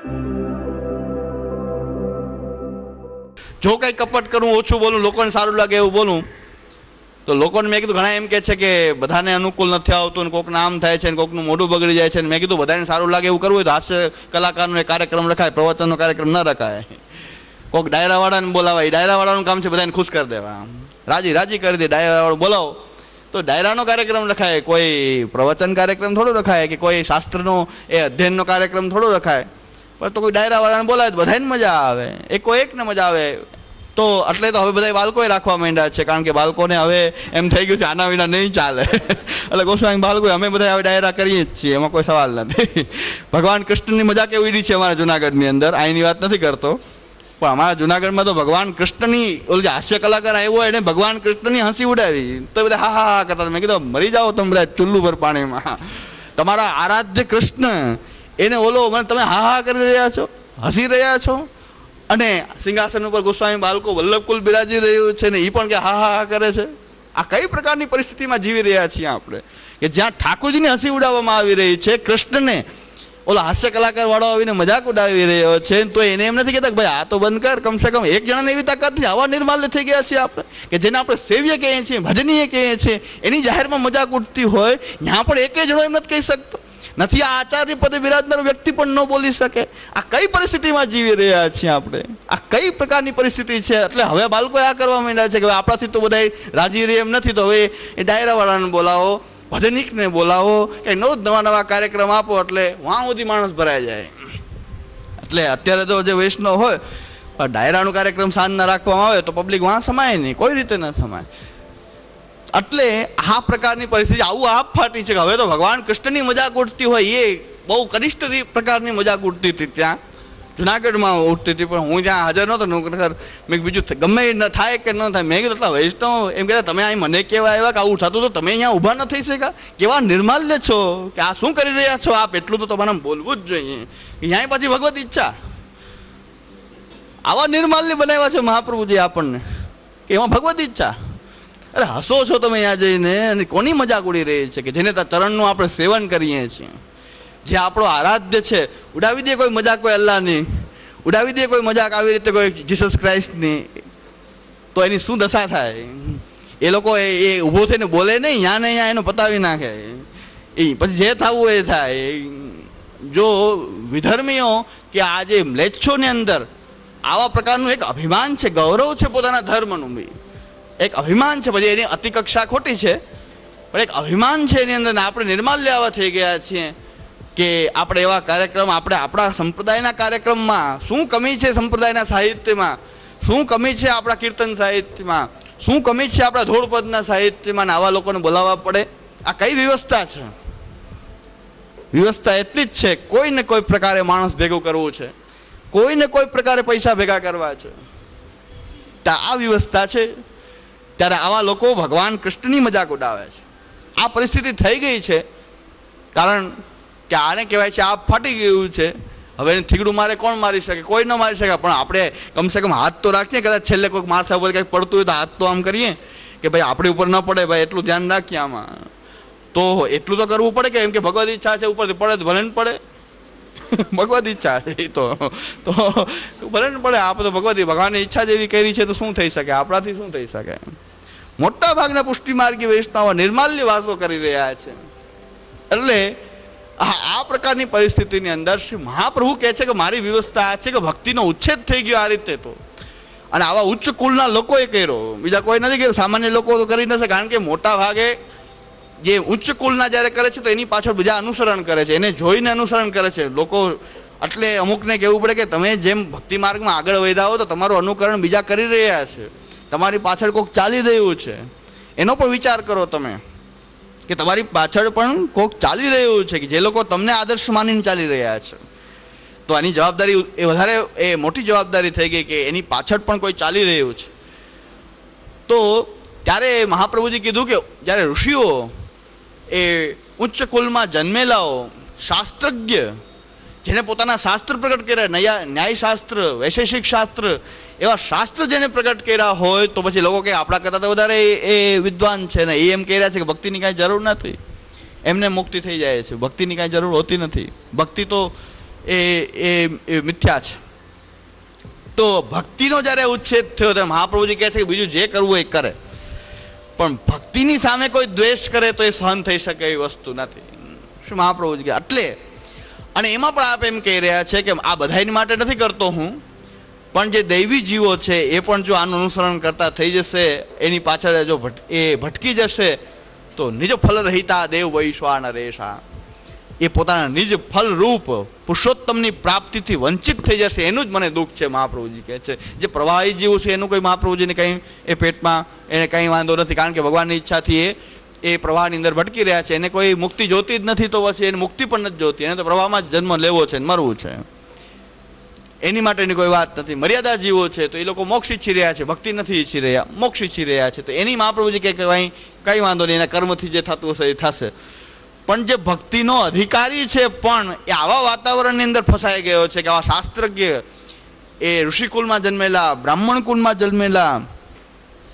જો કંઈ કપટ કરું, ઓછું બોલું, લોકોને સારું લાગે એવું બોલું, તો લોકોને મેં કીધું ઘણા એમ કહે છે કે બધાને અનુકૂળ નથી આવતું, ને કોકનું આમ થાય છે, ને કોકનું મોઢું બગડી જાય છે. મેં કીધું બધાને સારું લાગે એવું કરવું હોય તો હાસ્ય કલાકારનો એક કાર્યક્રમ રખાય, પ્રવચનનો કાર્યક્રમ ન રખાય. કોઈક ડાયરાવાળાને બોલાવાય, ડાયરાવાળાનું કામ છે બધાને ખુશ કરી દેવા, રાજી કરી દે. ડાયરાવાળો બોલાવો તો ડાયરાનો કાર્યક્રમ રખાય, કોઈ પ્રવચન કાર્યક્રમ થોડો રખાય, કે કોઈ શાસ્ત્રનો એ અધ્યયનનો કાર્યક્રમ થોડો રખાય. પણ તો કોઈ ડાયરાવાળાને બોલાવે તો બધાને મજા આવે, એકને મજા આવે. તો એટલે તો હવે બધા બાળકોએ રાખવા માંડ્યા છે, કારણ કે બાળકોને હવે એમ થઈ ગયું છે આના વિના નહીં ચાલે. એટલે ગોસ્વામી બાળકો અમે બધા હવે ડાયરા કરીએ જ છીએ, એમાં કોઈ સવાલ નથી. ભગવાન કૃષ્ણની મજા કેવી છે અમારા જુનાગઢની અંદર, અહીંની વાત નથી કરતો, પણ અમારા જુનાગઢમાં તો ભગવાન કૃષ્ણની ઓલી હાસ્ય કલાકાર આવ્યો હોય એને ભગવાન કૃષ્ણની હસી ઉડાવી તો બધા હા હા હા કરતા. મેં કીધું મરી જાઓ તમે બધા ચુલ્લુ પર પાણીમાં. તમારા આરાધ્ય કૃષ્ણ એને ઓલો મને તમે હા હા કરી રહ્યા છો, હસી રહ્યા છો, અને સિંહાસન ઉપર ગોસ્વામી બાળકો વલ્લભકુલ બિરાજી રહ્યું છે ને એ પણ કે હા હા કરે છે. આ કઈ પ્રકારની પરિસ્થિતિમાં જીવી રહ્યા છીએ આપણે, કે જ્યાં ઠાકોરજીની હસી ઉડાવવામાં આવી રહી છે, કૃષ્ણને ઓલો હાસ્ય કલાકાર વાળો આવીને મજાક ઉડાવી રહ્યો છે, તો એને એમ નથી કહેતા કે ભાઈ આ તો બંધ કર. કમસે કમ એક જણાને એવી તાકાત નથી. આવા નિર્માલ્ય થઈ ગયા છીએ આપણે કે જેને આપણે સેવ્ય કહીએ છીએ, ભજનીય કહીએ છીએ, એની જાહેરમાં મજાક ઉઠતી હોય, ત્યાં પણ એકે જણો એમ નથી કહી શકતો, નથી આ આચાર્ય પદે બિરાજનાર વ્યક્તિ પણ ન બોલી શકે. આ કઈ પરિસ્થિતિમાં જીવી રહ્યા છીએ આપણે, આ કઈ પ્રકારની પરિસ્થિતિ છે. એટલે હવે બાળકો આ કરવા માંડ્યા છે કે આપણાથી તો બધા રાજી રહે એમ નથી, તો હવે એ ડાયરાવાળાને બોલાવો, ભજનિકને બોલાવો, કે નવા કાર્યક્રમ આપો, એટલે વાં સુધી માણસ ભરાઈ જાય. એટલે અત્યારે તો જે વૈષ્ણવ હોય ડાયરાનો કાર્યક્રમ સાંજના રાખવામાં આવે તો પબ્લિક વાં સમાય નહીં, કોઈ રીતે ન સમાય. એટલે આ પ્રકારની પરિસ્થિતિ આવું આપ ફાટી છે કે હવે તો ભગવાન કૃષ્ણની મજાક ઉઠતી હોય એ બહુ કનિષ્ઠ પ્રકારની મજાક ઉઠતી હતી ત્યાં જુનાગઢમાં ઉઠતી હતી, પણ હું ત્યાં હાજર નહોતો. મેં બીજું ગમે ન થાય કે ન થાય, મેં કીધું એટલા વૈષ્ણવ એમ કહેતા તમે અહીં મને કહેવા આવ્યા કે આવું થતું તો તમે અહીંયા ઊભા ન થઈ શક્યા, કેવા નિર્માલ્ય છો કે આ શું કરી રહ્યા છો આપ, એટલું તો તમારે બોલવું જ જોઈએ. અહીંયા પછી ભગવત ઈચ્છા આવા નિર્માલ્ય બનાવ્યા છે મહાપ્રભુજી આપણને કે એમાં ભગવત ઈચ્છા. અરે હસો છો તમે અહીંયા જઈને, અને કોની મજાક ઉડી રહી છે કે જેને ચરણનું આપણે સેવન કરીએ છીએ, જે આપણો આરાધ્ય છે. ઉડાવી દે કોઈ મજાક કોઈ અલ્લાહની, ઉડાવી દે કોઈ મજાક આવી રીતે કોઈ જીસસ ક્રાઇસ્ટની, તો એની શું દશા થાય. એ લોકો એ ઊભો થઈને બોલે નહીં, ત્યાં ને ત્યાં એનો પતાવી નાખે, એ પછી જે થવું એ થાય. જો વિધર્મીઓ કે આ જે મ્લેચ્છોની અંદર આવા પ્રકારનું એક અભિમાન છે, ગૌરવ છે પોતાના ધર્મનું, બી એક અભિમાન છે. પછી એની અતિકક્ષા ખોટી છે, પણ એક અભિમાન છે એની અંદર. આપણે નિર્માલ્ય આવા થઈ ગયા છીએ કે આપણે એવા કાર્યક્રમ, આપણે આપણા સંપ્રદાયના કાર્યક્રમમાં શું કમી છે, સંપ્રદાયના સાહિત્યમાં શું કમી છે, આપણા કીર્તન સાહિત્યમાં શું કમી છે, આપણા ધોળપદના સાહિત્યમાં, આવા લોકોને બોલાવવા પડે. આ કઈ વ્યવસ્થા છે? વ્યવસ્થા એટલી જ છે કોઈને કોઈ પ્રકારે માણસ ભેગું કરવું છે, કોઈને કોઈ પ્રકારે પૈસા ભેગા કરવા છે, આ વ્યવસ્થા છે. ત્યારે આવા લોકો ભગવાન કૃષ્ણની મજાક ઉડાવે છે. આ પરિસ્થિતિ થઈ ગઈ છે કારણ કે આને કહેવાય છે આ ફાટી ગયું છે. હવે એને થીગડું મારે કોણ મારી શકે? કોઈ ન મારી શકે. પણ આપણે કમસે કમ હાથ તો રાખીએ, કદાચ છેલ્લે કોઈક માથા ઉપર કંઈક પડતું હોય તો હાથ તો આમ કરીએ કે ભાઈ આપણી ઉપર ન પડે, ભાઈ એટલું ધ્યાન રાખીએ આમાં. તો એટલું તો કરવું પડે કે એમ કે ભગવદ ઈચ્છા છે, ઉપરથી પડે તો ભલે ને પડે, ભગવદ ઈચ્છા છે એ તો ભલે ને પડે. આપણે તો ભગવાનની ઈચ્છા જેવી કરી છે તો શું થઈ શકે, આપણાથી શું થઈ શકે. મોટા ભાગના પુષ્ટિમાર્ગી વૈષ્ણવ નિર્માલ્ય વાસો કરી રહ્યા છે. એટલે આ પ્રકારની પરિસ્થિતિની અંદર શ્રી મહાપ્રભુ કહે છે કે મારી વ્યવસ્થા આ છે કે ભક્તિનો ઉચ્છેદ થઈ ગયો આ રીતે. તો અને આવા ઉચ્ચ કુલના લોકોએ કર્યો, બીજા કોઈ નથી કર્યો. સામાન્ય લોકો તો કરી ન શકે, કારણ કે મોટા ભાગે જે ઉચ્ચ કુલના જ્યારે કરે છે તો એની પાછળ બીજા અનુસરણ કરે છે, એને જોઈને અનુસરણ કરે છે લોકો. એટલે અમુકને કહેવું પડે કે તમે જેમ ભક્તિ માર્ગમાં આગળ વધ્યા હો તો તમારું અનુકરણ બીજા કરી રહ્યા છે, તમારી પાછળ કોઈક ચાલી રહ્યું છે, એનો પણ વિચાર કરો તમે કે તમારી પાછળ પણ કોઈક ચાલી રહ્યું છે કે જે લોકો તમને આદર્શ માનીને ચાલી રહ્યા છે. તો આની જવાબદારી એ વધારે મોટી જવાબદારી થઈ ગઈ કે એની પાછળ પણ કોઈ ચાલી રહ્યું છે. તો ત્યારે મહાપ્રભુજી કીધું કે જ્યારે ઋષિઓ એ ઉચ્ચ કુલમાં જન્મેલાઓ, શાસ્ત્રજ્ઞ, જેને પોતાના શાસ્ત્ર પ્રગટ કર્યા, ન્યાયશાસ્ત્ર, વૈશેષિક શાસ્ત્ર, એવા શાસ્ત્ર જેને પ્રગટ કર્યા હોય તો પછી લોકો કે આપણા કરતાં તો વધારે એ વિદ્વાન છે ને એ એમ કહી રહ્યા છે કે ભક્તિની કાંઈ જરૂર નથી, એમને મુક્તિ થઈ જાય છે, ભક્તિની કાંઈ જરૂર હોતી નથી. ભક્તિ તો એ મિથ્યા છે. તો ભક્તિનો જ્યારે ઉચ્છેદ થયો ત્યારે મહાપ્રભુજી કહે છે કે બીજું જે કરવું એ કરે, પણ ભક્તિની સામે કોઈ દ્વેષ કરે તો એ સહન થઈ શકે એવી વસ્તુ નથી. શું મહાપ્રભુજી કહે એટલે, અને એમાં પણ આપ એમ કહી રહ્યા છે કે આ બધાની માટે નથી કરતો હું, પણ જે દૈવી જીવો છે એ પણ જો આનું અનુસરણ કરતા થઈ જશે, એની પાછળ જો એ ભટકી જશે તો નિજ ફલ રહિતા દેવ વૈશ્વાન રેશા, એ પોતાના નિજ ફલ રૂપ પુરુષોત્તમની પ્રાપ્તિથી વંચિત થઈ જશે. એનું જ મને દુઃખ છે, મહાપ્રભુજી કહે છે. જે પ્રવાહી જીવ છે એનું કોઈ મહાપ્રભુજીને કંઈ એ પેટમાં એને કંઈ વાંધો નથી, કારણ કે ભગવાનની ઈચ્છાથી એ પ્રવાહની અંદર ભટકી રહ્યા છે. એને કોઈ મુક્તિ જોતી જ નથી, તો પછી એને મુક્તિ પણ નથી જોતી, એને તો પ્રવાહમાં જ જન્મ લેવો છે, મરવું છે, એની માટેની કોઈ વાત નથી. મર્યાદા જીવો છે તો એ લોકો મોક્ષ ઈચ્છી રહ્યા છે, ભક્તિ નથી ઈચ્છી રહ્યા, મોક્ષ ઈચ્છી રહ્યા છે, તો એની મહાપ્રભુજી કે કંઈ વાંધો નહીં, એના કર્મથી જે થતું હશે એ થશે. પણ જે ભક્તિનો અધિકારી છે પણ એ આવા વાતાવરણની અંદર ફસાઈ ગયો છે કે આવા શાસ્ત્રજ્ઞ, એ ઋષિકુલમાં જન્મેલા, બ્રાહ્મણ કુલમાં જન્મેલા,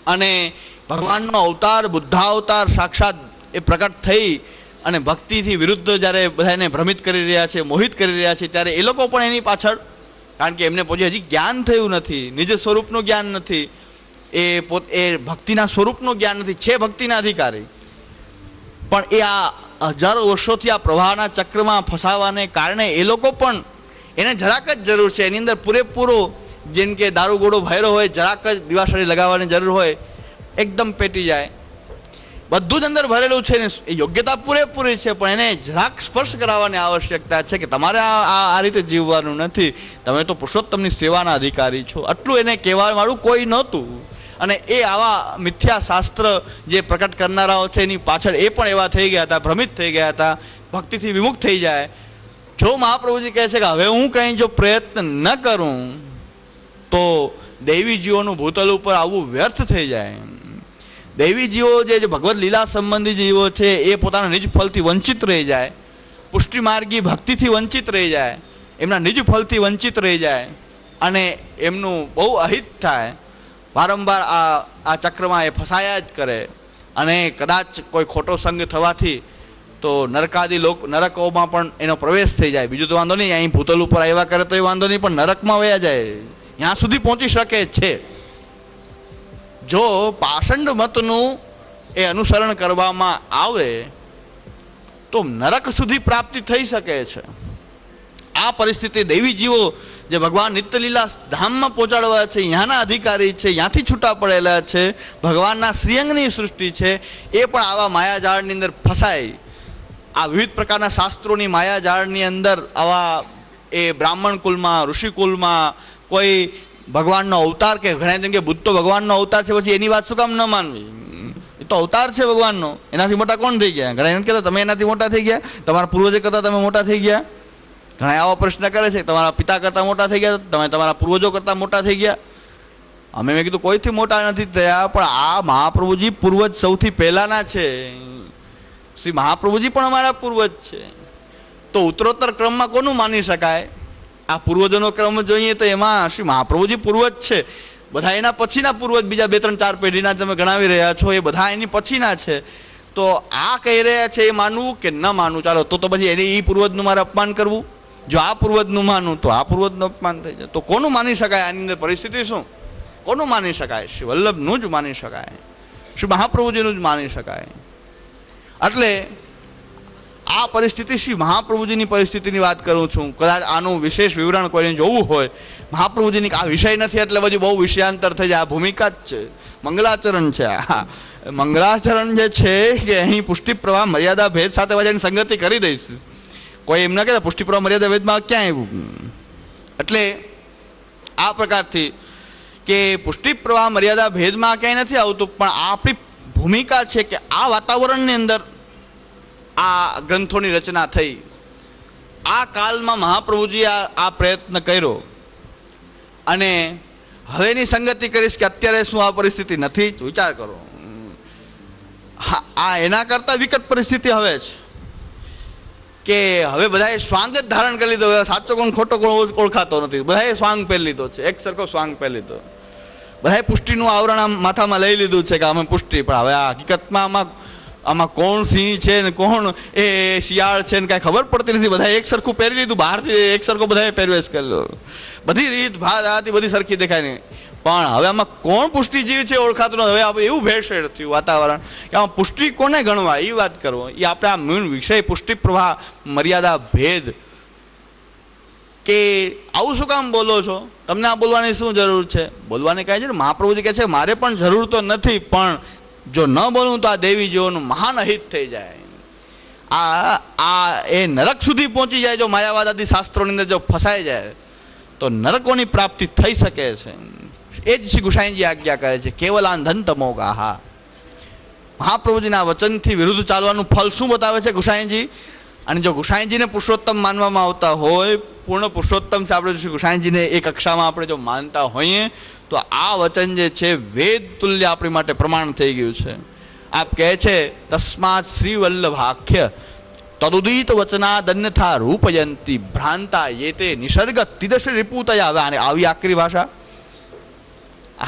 અને ભગવાનનો અવતાર, બુદ્ધાવતાર સાક્ષાત એ પ્રકટ થઈ અને ભક્તિથી વિરુદ્ધ જ્યારે બધાને ભ્રમિત કરી રહ્યા છે, મોહિત કરી રહ્યા છે, ત્યારે એ લોકો પણ એની પાછળ, કારણ કે એમને પછી હજી જ્ઞાન થયું નથી, નિજ સ્વરૂપનું જ્ઞાન નથી, એ ભક્તિના સ્વરૂપનું જ્ઞાન નથી, છે ભક્તિના અધિકારી, પણ એ આ હજારો વર્ષોથી આ પ્રવાહના ચક્રમાં ફસાવાને કારણે એ લોકો પણ, એને જરાક જ જરૂર છે, એની અંદર પૂરેપૂરો, જેમ કે દારૂ ગોળો ભર્યો હોય, જરાક જ દિવાસળી લગાવવાની જરૂર હોય, એકદમ પેટી જાય. બધું જ અંદર ભરેલું છે ને એ યોગ્યતા પૂરેપૂરી છે, પણ એને જરાક સ્પર્શ કરાવવાની આવશ્યકતા છે કે તમારે આ રીતે જીવવાનું નથી, તમે તો પુરુષોત્તમની સેવાના અધિકારી છો. આટલું એને કહેવાવાળું કોઈ નહોતું. અને એ આવા મિથ્યા શાસ્ત્ર જે પ્રકટ કરનારાઓ છે એની પાછળ એ પણ એવા થઈ ગયા હતા, ભ્રમિત થઈ ગયા હતા, ભક્તિથી વિમુખ થઈ જાય. જો મહાપ્રભુજી કહે છે કે હવે હું કંઈ જો પ્રયત્ન ન કરું તો દૈવી જીવોનું ભૂતલ ઉપર આવવું વ્યર્થ થઈ જાય. દૈવી જીવો જે ભગવદ્ લીલા સંબંધી જીવો છે એ પોતાના નિજ ફલથી વંચિત રહી જાય, પુષ્ટિ માર્ગી ભક્તિથી વંચિત રહી જાય, એમના નિજ ફલથી વંચિત રહી જાય, અને એમનું બહુ અહિત થાય. વારંવાર આ ચક્રમાં એ ફસાયા જ કરે, અને કદાચ કોઈ ખોટો સંગ થવાથી તો નરકાદી નરકોમાં પણ એનો પ્રવેશ થઈ જાય. બીજું તો વાંધો નહીં, અહીં ભૂતલ ઉપર આવ્યા કરે તો એ વાંધો નહીં, પણ નરકમાં વયા જાય, ત્યાં સુધી પહોંચી શકે છે. જો પાષંડ મતનું એ અનુસરણ કરવામાં આવે તો નરક સુધી પ્રાપ્તિ થઈ શકે છે. આ પરિસ્થિતિ દૈવી જીવો જે ભગવાન નિત્યલીલા ધામમાં પહોંચાડવા છે, ત્યાંના અધિકારી છે, ત્યાંથી છૂટા પડેલા છે, ભગવાનના શ્રીઅંગની સૃષ્ટિ છે, એ પણ આવા માયાજાળની અંદર ફસાય. આ વિવિધ પ્રકારના શાસ્ત્રોની માયાજાળની અંદર આવા એ બ્રાહ્મણ કુલમાં, ઋષિકુલમાં કોઈ ભગવાનનો અવતાર, કે ઘણા જેમ કે બુદ્ધ તો ભગવાનનો અવતાર છે, પછી એની વાત શું કામ ન માનવી? એ તો અવતાર છે ભગવાનનો, એનાથી મોટા કોણ થઈ ગયા? ઘણા એમ કહેતા તમે એનાથી મોટા થઈ ગયા, તમારા પૂર્વજો કરતાં તમે મોટા થઈ ગયા. ઘણા આવા પ્રશ્ન કરે છે, તમારા પિતા કરતાં મોટા થઈ ગયા, તમે તમારા પૂર્વજો કરતાં મોટા થઈ ગયા. મેં કીધું કોઈથી મોટા નથી થયા, પણ આ મહાપ્રભુજી પૂર્વજ સૌથી પહેલાના છે. શ્રી મહાપ્રભુજી પણ અમારા પૂર્વજ છે. તો ઉત્તરોત્તર ક્રમમાં કોનું માની શકાય? આ પૂર્વજોનો ક્રમ જોઈએ તો એમાં શ્રી મહાપ્રભુજી પૂર્વજ છે. બધા એના પછીના પૂર્વજ, બીજા 2, 3, 4 પેઢીના તમે ગણાવી રહ્યા છો, એ બધા એની પછીના છે. તો આ કહી રહ્યા છે એ માનવું કે ન માનવું? ચાલો તો પછી એને એ પૂર્વજનું મારે અપમાન કરવું? જો આ પૂર્વજનું માનું તો આ પૂર્વજનું અપમાન થઈ જાય. તો કોનું માની શકાય? આની અંદર પરિસ્થિતિ શું? કોનું માની શકાય? શ્રી વલ્લભનું જ માની શકાય, શ્રી મહાપ્રભુજીનું જ માની શકાય. એટલે આ પરિસ્થિતિ શ્રી મહાપ્રભુજીની પરિસ્થિતિની વાત કરું છું. કદાચ આનું વિશેષ વિવરણ કોઈને જોવું હોય, મહાપ્રભુજીની આ વિષય નથી એટલે બધું બહુ વિષયાંતર થઈ જાય. આ ભૂમિકા જ છે, મંગલાચરણ છે. આ મંગલાચરણ જે છે કે અહીં પુષ્ટિ પ્રવાહ મર્યાદા ભેદ સાથે એની સંગતિ કરી દઈશ. કોઈ એમ ના કહેતા પુષ્ટિ પ્રવાહ મર્યાદા ભેદમાં ક્યાં આવ્યું? એટલે આ પ્રકારથી કે પુષ્ટિ પ્રવાહ મર્યાદા ભેદમાં ક્યાંય નથી આવતું, પણ આપણી ભૂમિકા છે કે આ વાતાવરણની અંદર આ ગ્રંથોની રચના થઈ. આ કાલમાં મહાપ્રભુજી આ પ્રયત્ન કર્યો, અને હવેની સંગતિ કરીશ કે અત્યારે શું આ પરિસ્થિતિ નથી? વિચાર કરો. આ એના કરતાં વિકટ પરિસ્થિતિ હવે છે કે હવે બધાએ સ્વાંગ જ ધારણ કરી લીધો. સાચો કોણ ખોટો કોણ ઓળખાતો નથી, બધાએ સ્વાંગ પહેરી લીધો છે, એક સરખો સ્વાંગ પહેરી લીધો. બધાએ પુષ્ટિનું આવરણ માથામાં લઈ લીધું છે કે અમે પુષ્ટિ, પણ હવે આ હકીકતમાં આમાં આમાં કોણ સિંહ છે ને કોણ એ શિયાળ છે ને કાંઈ ખબર પડતી નથી. બધા એક સરખું પહેરી લીધું, બહારથી એક સરખો બધાએ પહેરવેશ કરેલો, બધી રીત ભાત આથી બધી સરખી દેખાય નહીં. પણ હવે આમાં કોણ પુષ્ટિજીવ છે ઓળખાતું નથી. હવે આપણે એવું ભેળસેળ થયું વાતાવરણ કે આમાં પુષ્ટિ કોને ગણવા એ વાત કરો. એ આપણે આ મૂળ વિષય પુષ્ટિ પ્રવાહ મર્યાદા ભેદ કે આવું શું કામ બોલો છો, તમને આ બોલવાની શું જરૂર છે? બોલવાની કાંઈ છે? મહાપ્રભુજી કહે છે મારે પણ જરૂર તો નથી, પણ જો ન બોલું તો આ દેવી જીવોનું મહાન અહિત થઈ જાય. આ એ નરક સુધી પહોંચી જાય જો માયાવાદ આદિ શાસ્ત્રોની અંદર જો ફસાઈ જાય તો નરકોની પ્રાપ્તિ થઈ શકે છે. એ જ શ્રી ગુસાઈજી આજ્ઞા કરે છે કેવલ આંધન તમોગાહા. મહાપ્રભુજીના વચનથી વિરુદ્ધ ચાલવાનું ફલ શું બતાવે છે ગુસાઈજી? અને જો ગુસાઈજીને પુરુષોત્તમ માનવામાં આવતા હોય, પૂર્ણ પુરુષોત્તમ છે આપણે શ્રી ગુસાઈજીને એ કક્ષામાં આપણે જો માનતા હોઈએ તો આ વચન જે છે વેદ તુલ્ય આપણી માટે પ્રમાણ થઈ ગયું છે. આપ કહે છે તસ્માત શ્રી વલ્લભાખ્ય તદુદિત વચનાદન્યથા રૂપયંતી ભ્રાંતા યે તે નિસર્ગ તિદશ રિપુતયા. હવે આવી આકરી ભાષા,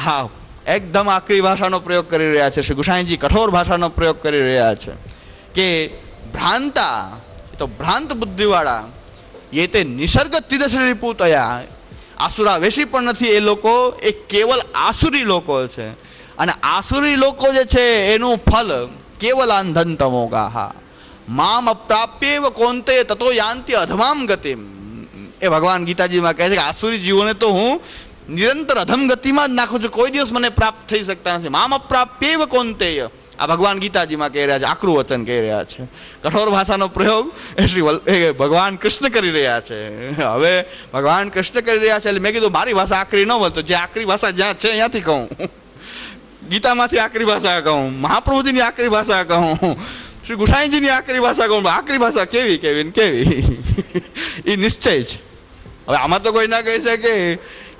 હા એકદમ આકરી ભાષાનો પ્રયોગ કરી રહ્યા છે શ્રી ગુસાઈજી, કઠોર ભાષાનો પ્રયોગ કરી રહ્યા છે કે ભ્રાંતા તો ભ્રાંત બુદ્ધિવાળા, એ તે નિસર્ગ તિદશ રિપુતયા, આસુરા વેશી પણ નથી એ લોકો, એ કેવલ આસુરી લોકો છે. અને આસુરી લોકો જે છે એનું ફલ કેવલ આંધન તમોગાહા મામ અપ્રાપ્યેવ કોંતે તતો યાંતિ અધમામ ગતિમ. એ ભગવાન ગીતાજીમાં કહે છે કે આસુરી જીવોને તો હું નિરંતર અધમ ગતિમાં જ નાખું છું, કોઈ દિવસ મને પ્રાપ્ત થઈ શકતા નથી. મામ અપ્રાપ્યેવ કોંતેય, આ ભગવાન ગીતાજીમાં કહી રહ્યા છે, આકરું વચન કહી રહ્યા છે. કઠોર ભાષાનો પ્રયોગ શ્રી ભગવાન કૃષ્ણ કરી રહ્યા છે. હવે ભગવાન કૃષ્ણ કરી રહ્યા છે એટલે મેં કીધું મારી ભાષા આકરી ન બોલતો, જે આકરી ભાષા જ્યાં છે અહીંયાથી કહું, ગીતામાંથી આકરી ભાષા કહું, મહાપ્રભુજીની આકરી ભાષા કહું, શ્રી ગુસાઈજીની આકરી ભાષા કહું. આકરી ભાષા કેવી કેવી કેવી એ નિશ્ચય છે. હવે આમાં તો કોઈ ના કહી શકે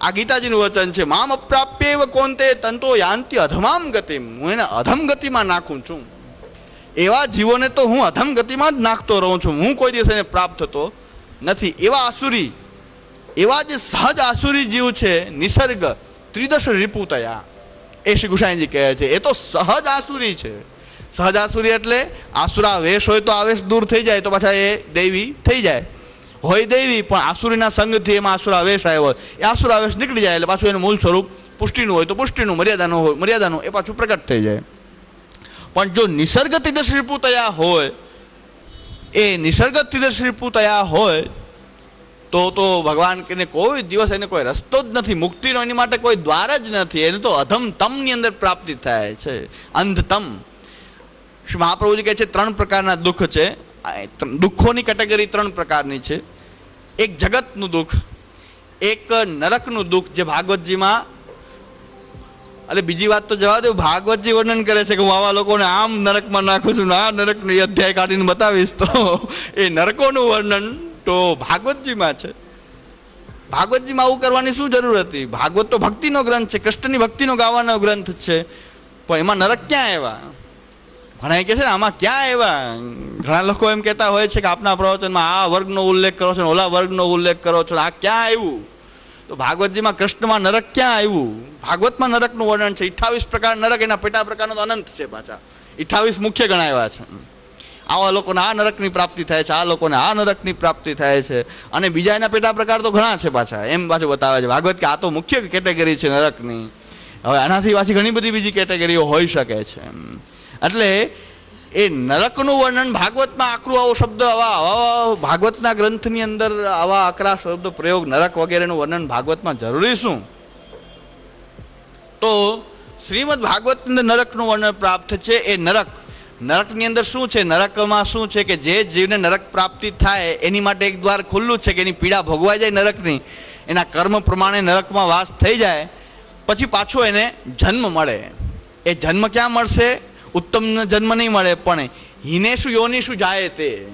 આ ગીતાજીનું વચન છે મામ અપ્રાપ્યેવ કોંતે તંતો યાંતિ અધમામ ગતિમ, હું એને અધમ ગતિમાં નાખું છું. એવા જીવોને તો હું અધમ ગતિમાં જ નાખતો રહું છું, હું કોઈ દિવસ એને પ્રાપ્ત થતો નથી. એવા આસુરી, એવા જે સહજ આસુરી જીવ છે નિસર્ગ ત્રિદશ રિપુતયા, એ શ્રી ગુસાઈજી કહે છે એ તો સહજ આસુરી છે. સહજ આસુરી એટલે આસુરા વેશ હોય તો આવેશ દૂર થઈ જાય તો પાછા એ દૈવી થઈ જાય, હોય દૈવી પણ આસુરીના સંગથી એમાં આસુરા વેશ આવ્યો હોય, એ આસુરા વેશ નીકળી જાય એટલે પાછું એનું મૂળ સ્વરૂપ પુષ્ટિનું હોય તો પુષ્ટિનું, મર્યાદાનું હોય મર્યાદાનું, એ પાછું પ્રગટ થઈ જાય. પણ જો નિસર્ગ તિદશ રિપુતયા હોય, એ નિસર્ગ તિદશ રિપુતયા હોય તો ભગવાન કે કોઈ દિવસ એને કોઈ રસ્તો જ નથી, મુક્તિનો એની માટે કોઈ દ્વાર જ નથી. એને તો અધમ તમની અંદર પ્રાપ્તિ થાય છે, અંધતમ. શ્રી મહાપ્રભુજી કહે છે ત્રણ પ્રકારના દુઃખ છે. દુઃખોની કેટેગરી ત્રણ પ્રકારની છે. એક જગતનું દુઃખ, એક નરકનું દુઃખ જે ભાગવતજીમાં, એટલે બીજી વાત તો જવા દો, ભાગવતજી વર્ણન કરે છે કે હું આવા લોકોને આમ નરકમાં નાખું છું, આ નરકનો અધ્યાય કાઢીને બતાવીશ. તો એ નરકોનું વર્ણન તો ભાગવતજીમાં છે. ભાગવતજીમાં આવું કરવાની શું જરૂર હતી? ભાગવત તો ભક્તિનો ગ્રંથ છે, કૃષ્ણની ભક્તિનો ગાવાનો ગ્રંથ છે, પણ એમાં નરક ક્યાં આવ્યા? ઘણા એ કહે છે ને આમાં ક્યાં આવ્યા? ઘણા લોકો એમ કહેતા હોય છે કે આપના પ્રવચનમાં આ વર્ગનો ઉલ્લેખ કરો છો, ઓલા વર્ગનો ઉલ્લેખ કરો છો, આ ક્યાં આવ્યું? તો ભાગવતજીમાં કૃષ્ણમાં નરક ક્યાં આવ્યું? ભાગવતમાં નરકનું વર્ણન છે. 28 પ્રકાર નરક, એના પેટા પ્રકારનો તો અનંત છે, પાછા 28 મુખ્ય ગણાવ્યા છે. આવા લોકોને આ નરકની પ્રાપ્તિ થાય છે, આ લોકોને આ નરકની પ્રાપ્તિ થાય છે, અને બીજા એના પેટા પ્રકાર તો ઘણા છે પાછા, એમ પાછું બતાવે છે ભાગવત કે આ તો મુખ્ય કેટેગરી છે નરકની. હવે આનાથી પાછી ઘણી બધી બીજી કેટેગરીઓ હોઈ શકે છે. એટલે એ નરકનું વર્ણન ભાગવતમાં આકરું, આવો શબ્દ આવા ભાગવતના ગ્રંથની અંદર આવા આકરા શબ્દ પ્રયોગ નરક વગેરેનું વર્ણન ભાગવતમાં જરૂરી શું? તો શ્રીમદ ભાગવતની અંદર નરકનું વર્ણન પ્રાપ્ત છે. એ નરકની અંદર શું છે? નરકમાં શું છે કે જે જીવને નરક પ્રાપ્તિ થાય એની માટે એક દ્વાર ખુલ્લું છે કે એની પીડા ભોગવાઈ જાય નરકની, એના કર્મ પ્રમાણે નરકમાં વાસ થઈ જાય, પછી પાછો એને જન્મ મળે. એ જન્મ ક્યાં મળશે? ઉત્તમ જન્મ નહીં મળે, પણ હિનેશુ યોનિશુ જાય તે.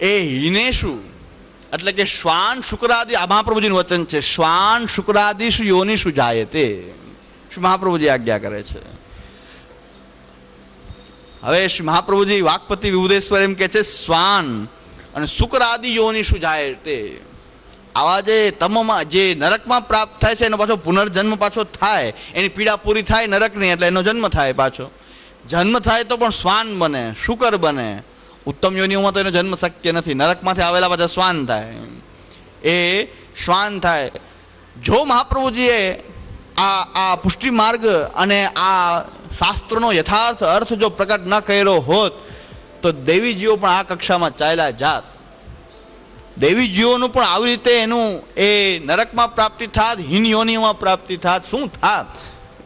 એ હિનેશુ એટલે કે શ્વાન શુક્રાદિ, આ મહાપ્રભુજીનું વચન છે, શ્વાન શુક્રાદિશુ યોનિશુ જાય તે, શું મહાપ્રભુજી આજ્ઞા કરે છે. હવે શ્રી મહાપ્રભુજી વાકપતિ વિભુદેશ્વર એમ કે છે શ્વાન અને શુક્રાદિ યોનિશુ જાય તે. આવા જે તમમાં જે નરકમાં પ્રાપ્ત થાય છે એનો પાછો પુનર્જન્મ પાછો થાય, એની પીડા પૂરી થાય નરકની એટલે એનો જન્મ થાય પાછો. જન્મ થાય તો પણ શ્વાન બને, શુકર બને. ઉત્તમ યોનિઓમાં તો એનો જન્મ શક્ય નથી. નરકમાંથી આવેલા પાછા શ્વાન થાય, એ શ્વાન થાય. જો મહાપ્રભુજીએ આ પુષ્ટિ માર્ગ અને આ શાસ્ત્રનો યથાર્થ અર્થ જો પ્રકટ ન કર્યો હોત તો દેવીજીઓ પણ આ કક્ષામાં ચાલ્યા જાત. દેવીજીઓનું પણ આવી રીતે એનું એ નરકમાં પ્રાપ્તિ થાત, હીન યોનિમાં પ્રાપ્તિ થાત, શું થાત,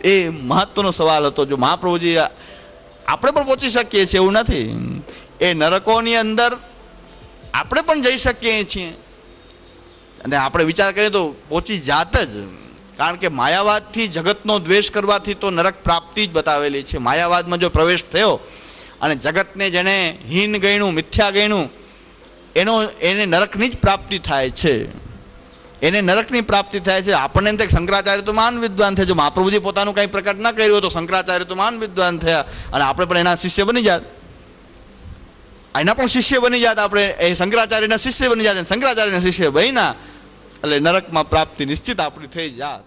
એ મહત્વનો સવાલ હતો. જો મહાપ્રભુજી આપણે પણ પહોંચી શકીએ છીએ એવું નથી. એ નરકોની અંદર આપણે પણ જઈ શકીએ છીએ અને આપણે વિચાર કરીએ તો પહોંચી જાત જ. કારણ કે માયાવાદથી જગતનો દ્વેષ કરવાથી તો નરક પ્રાપ્તિ જ બતાવેલી છે. માયાવાદમાં જો પ્રવેશ થયો અને જગતને જેણે હીન ગણ્યું, મિથ્યા ગણ્યું, એને નરકની જ પ્રાપ્તિ થાય છે, એને નરકની પ્રાપ્તિ થાય છે. આપણને એમ થાય શંકરાચાર્ય તો મહાન વિદ્વાન થયા. જો મહાપ્રભુજી પોતાનું કંઈ પ્રકટ ન કર્યું તો શંકરાચાર્ય તો મહાન વિદ્વાન થયા અને આપણે પણ એના શિષ્ય બની જાત, એના પણ શિષ્ય બની જાત. આપણે એ શંકરાચાર્યના શિષ્ય બની જાત, શંકરાચાર્યના શિષ્ય બન્યા એટલે નરકમાં પ્રાપ્તિ નિશ્ચિત આપણી થઈ જાત.